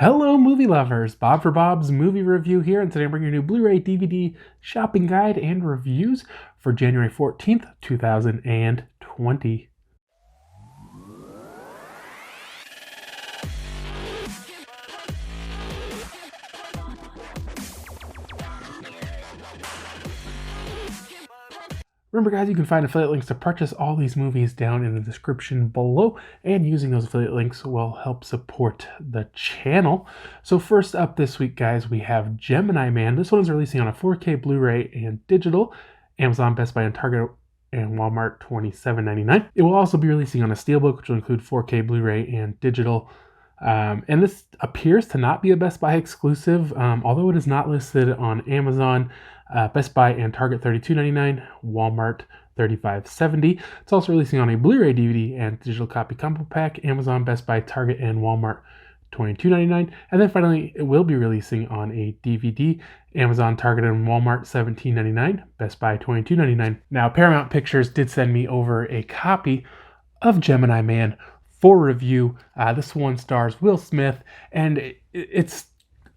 Hello, movie lovers! Bob for Bob's Movie Review here, and today I'm bringing you a new Blu-ray DVD shopping guide and reviews for January 14th, 2020. Remember, guys, you can find affiliate links to purchase all these movies down in the description below, and using those affiliate links will help support the channel. So first up this week, guys, we have Gemini Man. This one is releasing on a 4K Blu-ray and digital. Amazon, Best Buy, and Target and Walmart, $27.99. It will also be releasing on a Steelbook, which will include 4K Blu-ray and digital. And this appears to not be a Best Buy exclusive, although it is not listed on Amazon, Best Buy and Target $32.99, Walmart $35.70. It's also releasing on a Blu-ray, DVD, and digital copy combo pack, Amazon, Best Buy, Target, and Walmart $22.99. And then finally, it will be releasing on a DVD, Amazon, Target, and Walmart $17.99, Best Buy $22.99. Now, Paramount Pictures did send me over a copy of Gemini Man for review. This one stars Will Smith, and it's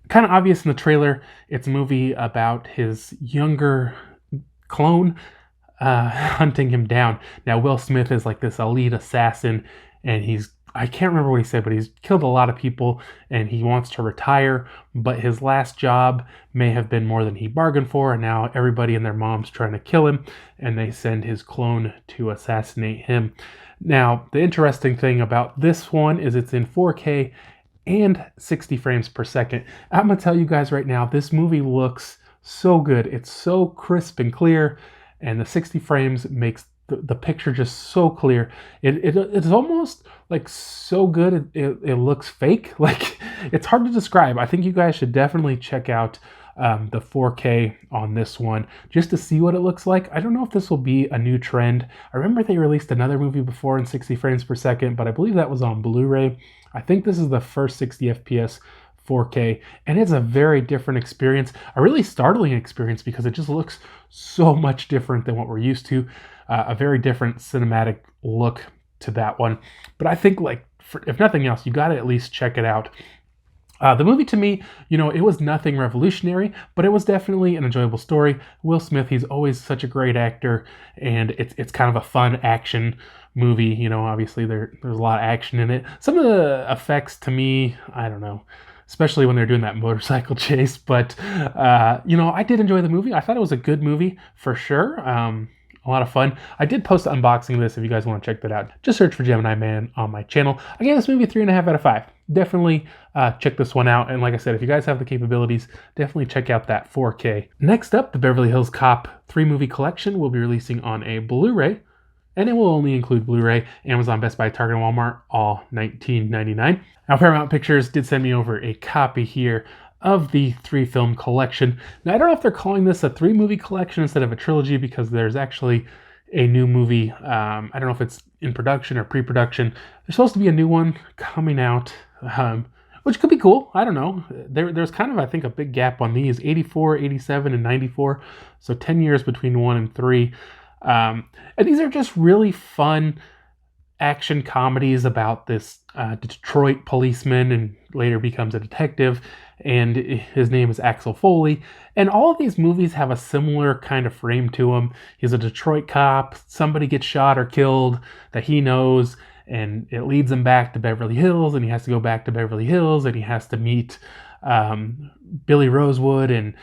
kind of obvious in the trailer. It's a movie about his younger clone hunting him down. Now, Will Smith is like this elite assassin, and I can't remember what he said, but he's killed a lot of people, and he wants to retire, but his last job may have been more than he bargained for, and now everybody and their mom's trying to kill him, and they send his clone to assassinate him. Now, the interesting thing about this one is it's in 4K and 60 frames per second. I'm going to tell you guys right now, this movie looks so good. It's so crisp and clear, and the 60 frames makes the picture just so clear. It's almost like so good it looks fake. Like, it's hard to describe. I think you guys should definitely check out the 4K on this one just to see what it looks like. I don't know if this will be a new trend. I remember they released another movie before in 60 frames per second, but I believe that was on Blu-ray. I think this is the first 60 FPS 4K, and it's a very different experience, a really startling experience, because it just looks so much different than what we're used to. A very different cinematic look to that one. But I think, like, if nothing else, you got to at least check it out. The movie, to me, it was nothing revolutionary, but it was definitely an enjoyable story. Will Smith, he's always such a great actor, and it's kind of a fun action movie. Obviously there's a lot of action in it. Some of the effects, to me, I don't know, especially when they're doing that motorcycle chase. But, I did enjoy the movie. I thought it was a good movie for sure. A lot of fun. I did post an unboxing of this if you guys want to check that out. Just search for Gemini Man on my channel. I gave this movie 3.5 out of 5. Definitely check this one out. And like I said, if you guys have the capabilities, definitely check out that 4K. Next up, the Beverly Hills Cop 3-movie collection will be releasing on a Blu-ray. And it will only include Blu-ray, Amazon, Best Buy, Target, and Walmart, all $19.99. Now, Paramount Pictures did send me over a copy here of the 3-film collection. Now, I don't know if they're calling this a 3-movie collection instead of a trilogy, because there's actually a new movie. I don't know if it's in production or pre-production. There's supposed to be a new one coming out, which could be cool. I don't know. There's kind of, I think, a big gap on these, 84, 87, and 94. So 10 years between 1 and 3. And these are just really fun action comedies about this Detroit policeman, and later becomes a detective, and his name is Axel Foley. And all of these movies have a similar kind of frame to them. He's a Detroit cop, somebody gets shot or killed that he knows, and it leads him back to Beverly Hills, and he has to go back to Beverly Hills, and he has to meet Billy Rosewood and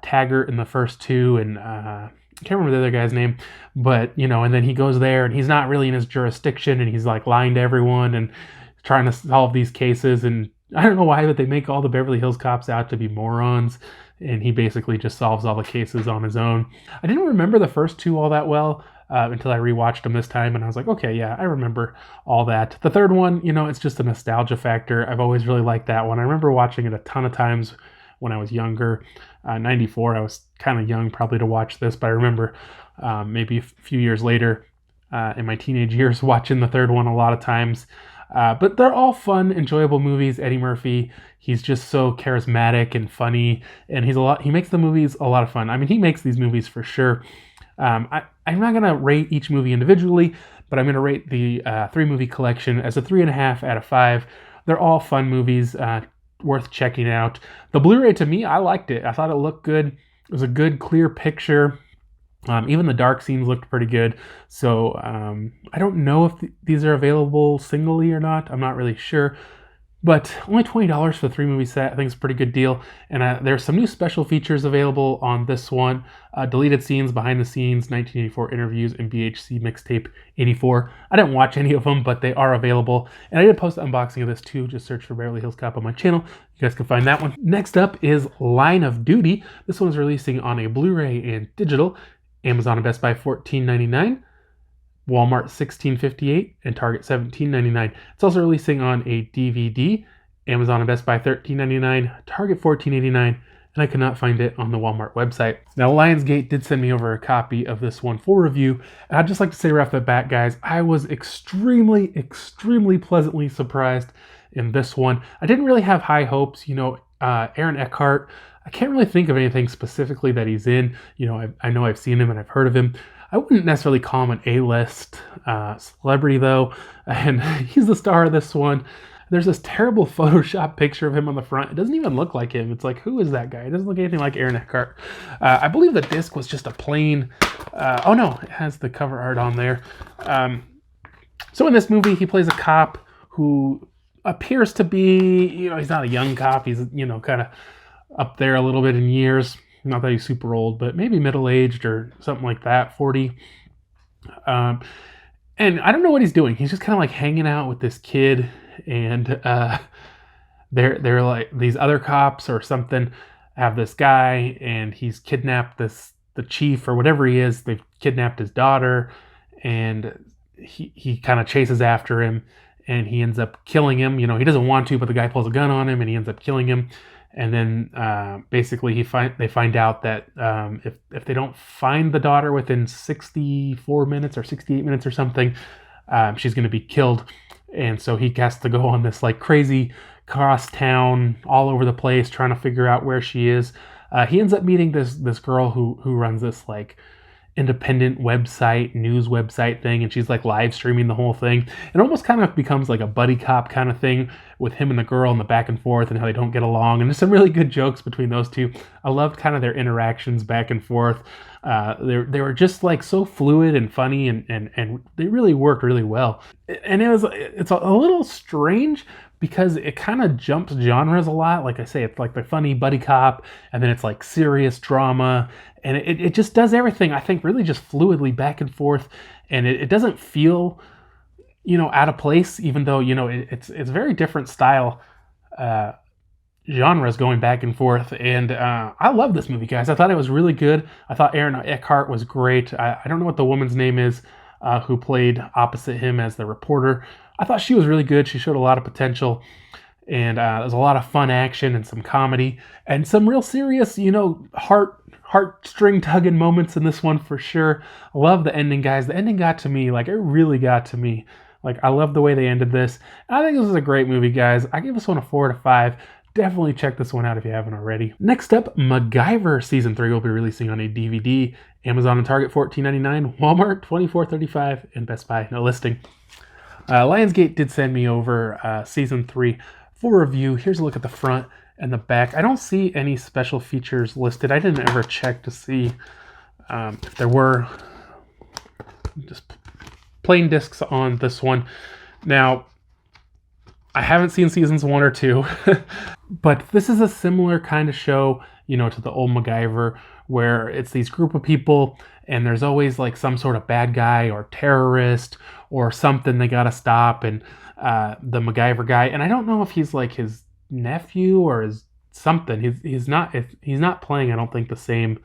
Taggart in the first two, and I can't remember the other guy's name, but, and then he goes there, and he's not really in his jurisdiction, and he's like lying to everyone and trying to solve these cases. And I don't know why, but they make all the Beverly Hills cops out to be morons, and he basically just solves all the cases on his own. I didn't remember the first two all that well until I rewatched them this time, and I was like, okay, yeah, I remember all that. The third one, it's just a nostalgia factor. I've always really liked that one. I remember watching it a ton of times when I was younger. 94, I was kind of young probably to watch this, but I remember maybe a few years later in my teenage years watching the third one a lot of times. But they're all fun, enjoyable movies. Eddie Murphy, he's just so charismatic and funny, and he makes the movies a lot of fun. I mean, he makes these movies for sure. I'm not going to rate each movie individually, but I'm going to rate the 3-movie collection as a 3.5 out of 5. They're all fun movies. worth checking out. The Blu-ray, to me, I liked it. I thought it looked good. It was a good, clear picture. Even the dark scenes looked pretty good. So I don't know if these are available singly or not. I'm not really sure. But only $20 for the 3-movie set, I think it's a pretty good deal. And there's some new special features available on this one. Deleted scenes, behind the scenes, 1984 interviews, and BHC mixtape 84. I didn't watch any of them, but they are available. And I did post an unboxing of this too. Just search for Beverly Hills Cop on my channel. You guys can find that one. Next up is Line of Duty. This one's releasing on a Blu-ray and digital. Amazon and Best Buy $14.99. Walmart $16.58 and Target $17.99. It's also releasing on a DVD. Amazon and Best Buy $13.99, Target $14.89, and I could not find it on the Walmart website. Now, Lionsgate did send me over a copy of this one for review, and I'd just like to say right off the bat, guys, I was extremely pleasantly surprised in this one. I didn't really have high hopes. Aaron Eckhart, I can't really think of anything specifically that he's in. I know I've seen him and I've heard of him. I wouldn't necessarily call him an A-list celebrity, though, and he's the star of this one. There's this terrible Photoshop picture of him on the front. It doesn't even look like him. It's like, who is that guy? It doesn't look anything like Aaron Eckhart. I believe the disc was just a plain... oh, no, it has the cover art on there. So in this movie, he plays a cop who appears to be, he's not a young cop. He's, kind of up there a little bit in years. Not that he's super old, but maybe middle-aged or something like that, 40. And I don't know what he's doing. He's just kind of like hanging out with this kid, and they're like, these other cops or something have this guy, and he's kidnapped the chief or whatever he is. They've kidnapped his daughter, and he kind of chases after him, and he ends up killing him. He doesn't want to, but the guy pulls a gun on him, and he ends up killing him. And then basically they find out that if they don't find the daughter within 64 minutes or 68 minutes or something, she's going to be killed. And so he has to go on this like crazy cross town all over the place trying to figure out where she is. He ends up meeting this girl who runs this like independent news website thing, and she's like live streaming the whole thing. It almost kind of becomes like a buddy cop kind of thing with him and the girl and the back and forth and how they don't get along. And there's some really good jokes between those two. I loved kind of their interactions back and forth. They were just like so fluid and funny, and they really worked really well. And it's a little strange because it kind of jumps genres a lot. Like I say, it's like the funny buddy cop, and then it's like serious drama, and it just does everything, I think, really just fluidly back and forth, and it doesn't feel, out of place, even though, it's very different style genres going back and forth. And I love this movie, guys. I thought it was really good. I thought Aaron Eckhart was great. I don't know what the woman's name is who played opposite him as the reporter. I thought she was really good. She showed a lot of potential, and there's a lot of fun action and some comedy and some real serious, heartstring tugging moments in this one for sure. I love the ending, guys. The ending got to me. Like, it really got to me. Like, I love the way they ended this. I think this is a great movie, guys. I give this one a 4 out of 5. Definitely check this one out if you haven't already. Next up, MacGyver Season 3 will be releasing on a DVD. Amazon and Target $14.99, Walmart $24.35, and Best Buy no listing. Lionsgate did send me over Season 3 for review. Here's a look at the front and the back. I don't see any special features listed. I didn't ever check to see if there were just plain discs on this one. Now, I haven't seen seasons 1 or 2, but this is a similar kind of show, to the old MacGyver, where it's these group of people and there's always like some sort of bad guy or terrorist or something they gotta stop, and the MacGyver guy, and I don't know if he's like his nephew or his something. He's not playing, I don't think, the same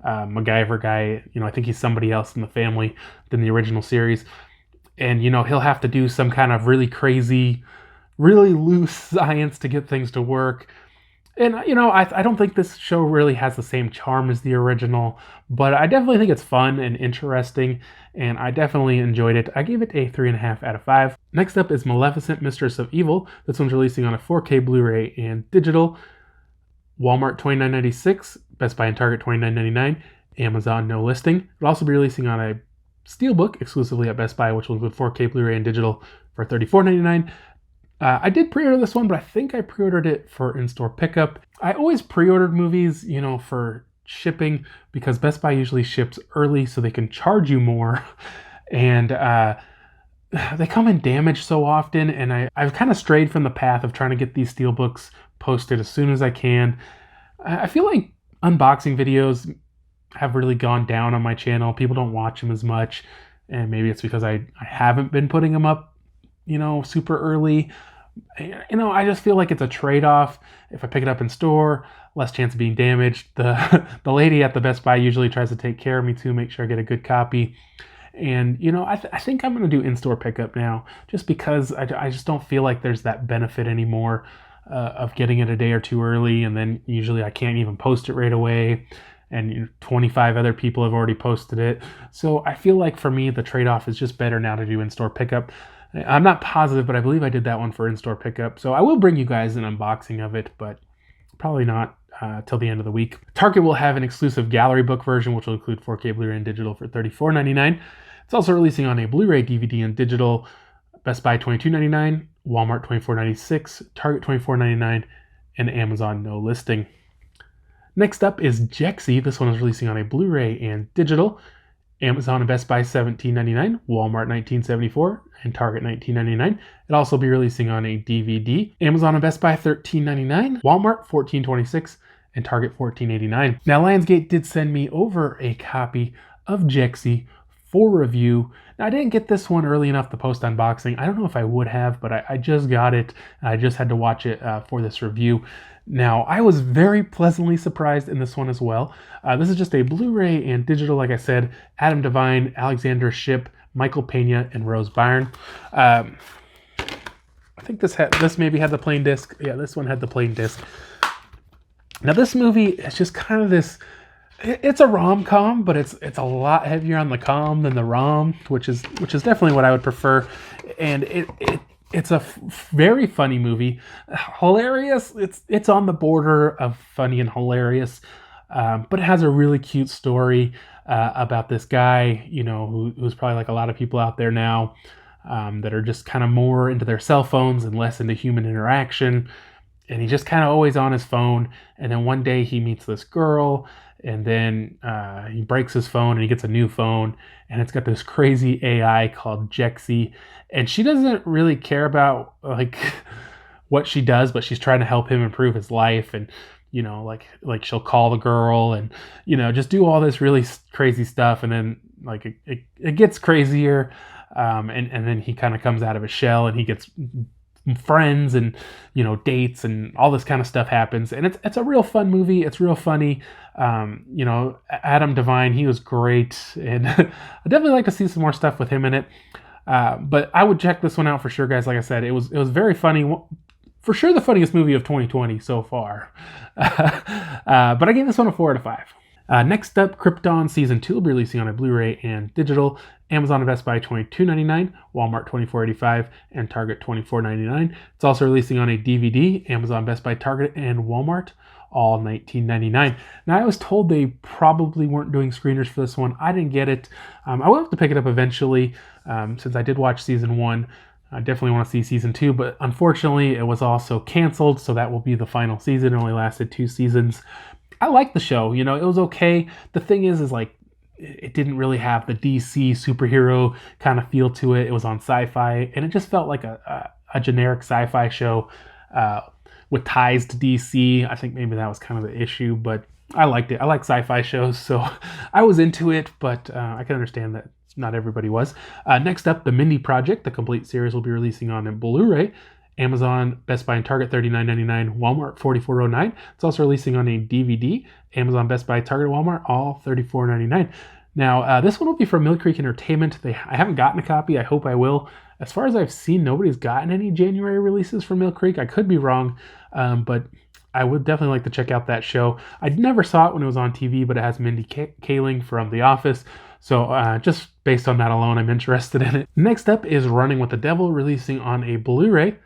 MacGyver guy. I think he's somebody else in the family than the original series. And he'll have to do some kind of really crazy, really loose science to get things to work. And I don't think this show really has the same charm as the original, but I definitely think it's fun and interesting, and I definitely enjoyed it. I gave it a 3.5 out of 5. Next up is Maleficent, Mistress of Evil. This one's releasing on a 4K Blu-ray and digital. Walmart $29.96, Best Buy and Target $29.99, Amazon no listing. It'll also be releasing on a Steelbook exclusively at Best Buy, which will include 4K Blu-ray and digital for $34.99. I did pre-order this one, but I think I pre-ordered it for in-store pickup. I always pre-ordered movies, for shipping because Best Buy usually ships early so they can charge you more. And they come in damaged so often, and I've kind of strayed from the path of trying to get these steelbooks posted as soon as I can. I feel like unboxing videos have really gone down on my channel. People don't watch them as much, and maybe it's because I haven't been putting them up, super early. I just feel like it's a trade-off. If I pick it up in store, less chance of being damaged. The lady at the Best Buy usually tries to take care of me too, make sure I get a good copy. And, I think I'm going to do in-store pickup now, just because I just don't feel like there's that benefit anymore of getting it a day or two early, and then usually I can't even post it right away, and 25 other people have already posted it. So I feel like for me, the trade-off is just better now to do in-store pickup. I'm not positive, but I believe I did that one for in-store pickup. So I will bring you guys an unboxing of it, but probably not till the end of the week. Target will have an exclusive gallery book version, which will include 4K Blu-ray and digital for $34.99. It's also releasing on a Blu-ray, DVD, and digital. Best Buy $22.99, Walmart $24.96, Target $24.99, and Amazon no listing. Next up is Jexi. This one is releasing on a Blu-ray and digital. Amazon and Best Buy $17.99, Walmart $19.74, and Target $19.99. It'll also be releasing on a DVD. Amazon and Best Buy $13.99, Walmart $14.26, and Target $14.89. Now, Lionsgate did send me over a copy of Jexi for review. Now, I didn't get this one early enough to post unboxing. I don't know if I would have, but I just got it. I just had to watch it for this review. Now, I was very pleasantly surprised in this one as well. This is just a Blu-ray and digital, like I said. Adam Devine, Alexander Shipp, Michael Pena, and Rose Byrne. I think this maybe had the plain disc. Yeah, this one had the plain disc. Now, this movie is just kind of this. It's a rom-com, but it's a lot heavier on the com than the rom, which is definitely what I would prefer. And it's a very funny movie, hilarious. It's on the border of funny and hilarious, but it has a really cute story about this guy, who's probably like a lot of people out there now, that are just kind of more into their cell phones and less into human interaction. And he's just kind of always on his phone. And then one day he meets this girl, and then he breaks his phone and he gets a new phone, and it's got this crazy AI called Jexi, and she doesn't really care about like what she does, but she's trying to help him improve his life. And like she'll call the girl and just do all this really crazy stuff, and then like it gets crazier, and then he kind of comes out of his shell and he gets friends and dates and all this kind of stuff happens, and it's a real fun movie. It's real funny. Adam Devine, he was great, and I definitely like to see some more stuff with him in it. But I would check this one out for sure, guys. Like I said, it was very funny. For sure the funniest movie of 2020 so far. But I gave this one a 4 out of 5. Next up, Krypton Season 2 will be releasing on a Blu-ray and digital. Amazon and Best Buy $22.99, Walmart $24.85, and Target $24.99. It's also releasing on a DVD. Amazon, Best Buy, Target, and Walmart, all $19.99. Now, I was told they probably weren't doing screeners for this one. I didn't get it. I will have to pick it up eventually, since I did watch Season 1. I definitely want to see Season 2, but unfortunately, it was also canceled, so that will be the final season. It only lasted 2 seasons. I like the show. It was okay. The thing is like, it didn't really have the DC superhero kind of feel to it. It was on sci-fi, and it just felt like a generic sci-fi show with ties to DC. I think maybe that was kind of the issue, but I liked it. I like sci-fi shows, so I was into it, but I can understand that not everybody was. Next up, the Mindy Project, the complete series, will be releasing on a Blu-ray. Amazon, Best Buy, and Target $39.99, Walmart $44.09. It's also releasing on a DVD. Amazon, Best Buy, Target, Walmart, all $34.99. Now, this one will be from Mill Creek Entertainment. I haven't gotten a copy. I hope I will. As far as I've seen, nobody's gotten any January releases from Mill Creek. I could be wrong, but I would definitely like to check out that show. I never saw it when it was on TV, but it has Mindy Kaling from The Office. So just based on that alone, I'm interested in it. Next up is Running with the Devil, releasing on a Blu-ray.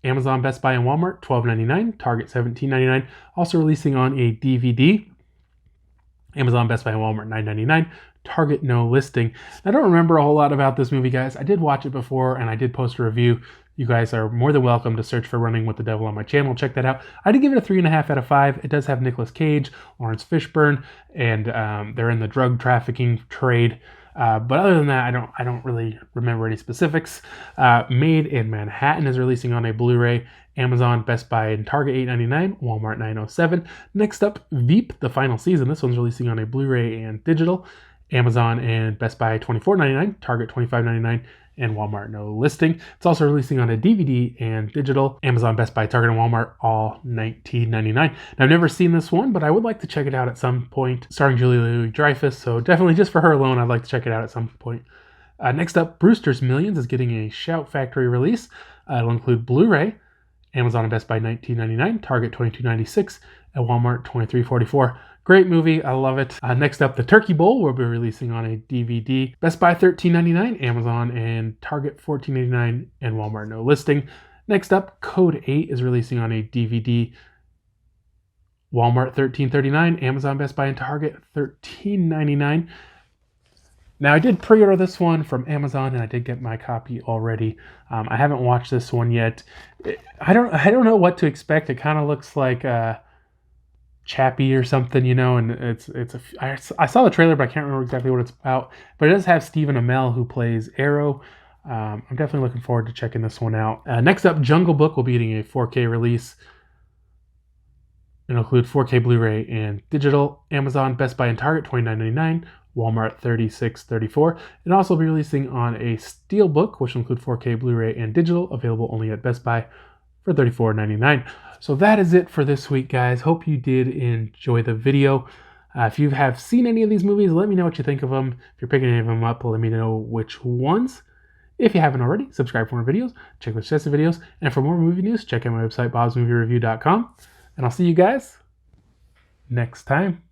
Amazon, Best Buy, and Walmart, $12.99. Target, $17.99. Also releasing on a DVD. Amazon, Best Buy, and Walmart, $9.99. Target, no listing. I don't remember a whole lot about this movie, guys. I did watch it before, and I did post a review you guys are more than welcome to search for Running with the Devil on my channel. Check that out. I did give it a 3.5 out of 5. It does have Nicolas Cage, Lawrence Fishburne, and they're in the drug trafficking trade. But other than that, I don't really remember any specifics. Maid in Manhattan is releasing on a Blu-ray. Amazon, Best Buy, and Target $8.99, Walmart $9.07. Next up, Veep, the final season. This one's releasing on a Blu-ray and digital. Amazon and Best Buy $24.99, Target $25.99, and Walmart no listing. It's also releasing on a DVD and digital. Amazon, Best Buy, Target, and Walmart all $19.99. Now, I've never seen this one, but I would like to check it out at some point. Starring Julia Louis-Dreyfus, so definitely just for her alone, I'd like to check it out at some point. Next up, Brewsters Millions is getting a Shout Factory release. It'll include Blu-ray, Amazon and Best Buy $19.99, Target $22.96, and Walmart $23.44. Great movie, I love it. Next up, The Turkey Bowl will be releasing on a DVD. Best Buy $13.99, Amazon and Target $14.89, and Walmart no listing. Next up, Code 8 is releasing on a DVD. Walmart $13.39, Amazon, Best Buy, and Target $13.99. Now, I did pre-order this one from Amazon, and I did get my copy already. I haven't watched this one yet. I don't know what to expect. It kind of looks like Chappie or something, you know, and I saw the trailer, but I can't remember exactly what it's about. But it does have Stephen Amell, who plays Arrow. I'm definitely looking forward to checking this one out. Next up, Jungle Book will be getting a 4K release. It'll include 4K Blu-ray and digital. Amazon, Best Buy, and Target $29.99. Walmart $36.34. It'll also be releasing on a Steelbook, which will include 4K Blu-ray and digital, available only at Best Buy for $34.99. So that is it for this week, guys. Hope you did enjoy the video. If you have seen any of these movies, let me know what you think of them. If you're picking any of them up, let me know which ones. If you haven't already, subscribe for more videos, check with Jexi videos, and for more movie news, check out my website, BobsMovieReview.com. And I'll see you guys next time.